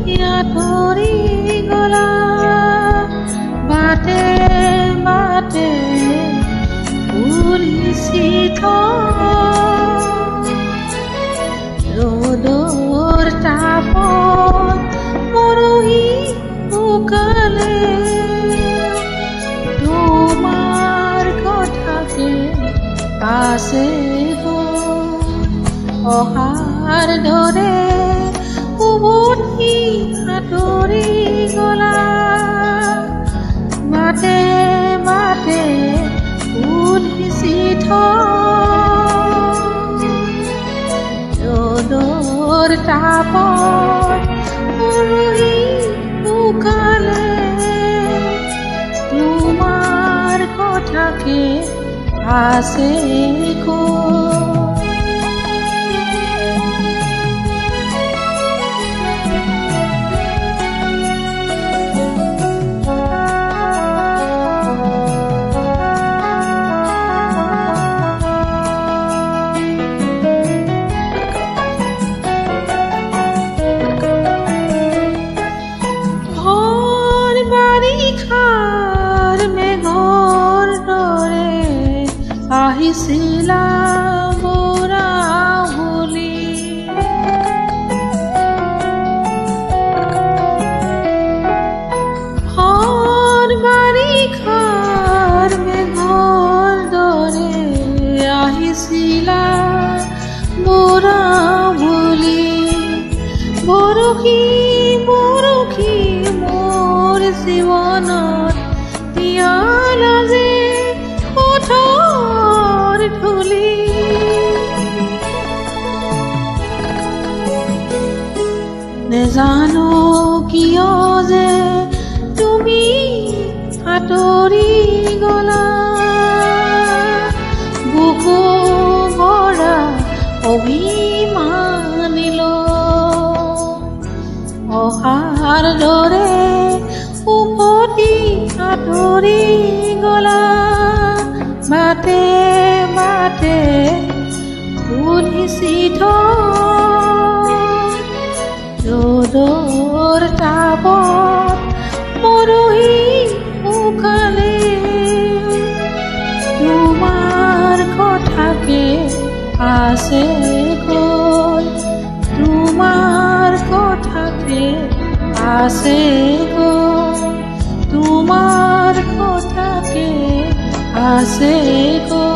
আঁতৰি গলা বাটে বাটে উলিছি ৰ'দৰ তাপত মৰহি শুকালে তোমাৰ কথাকে আছে অহাৰ দৰে উভতি আঁতৰি গলা বাটে বাটে উলিছি ৰ'দৰ তাপত মৰহি শুকালে তোমাৰ কথাকে আছে আহিছিলা বুঢ়া বুলি বাৰিষাৰ মেঘৰ দৰে আহিছিলা বুঢ়া বুলি বৰশী বৰশী মোৰ জীৱনত তিয়ালা যে ধূলি নেজানো কিয় যে তুমি আঁতৰি গলা বুকু ভৰা অভিমানিল অহাৰ দৰে উভতি আঁতৰি গলা বাটে বাটে উলিছি ৰ'দৰ তাপত মৰহি শুকালে তোমাৰ কথাকে আছে গ'ল তোমাৰ কথাকে আছে গ'ল তোমাৰ কথাকে আছে গ'ল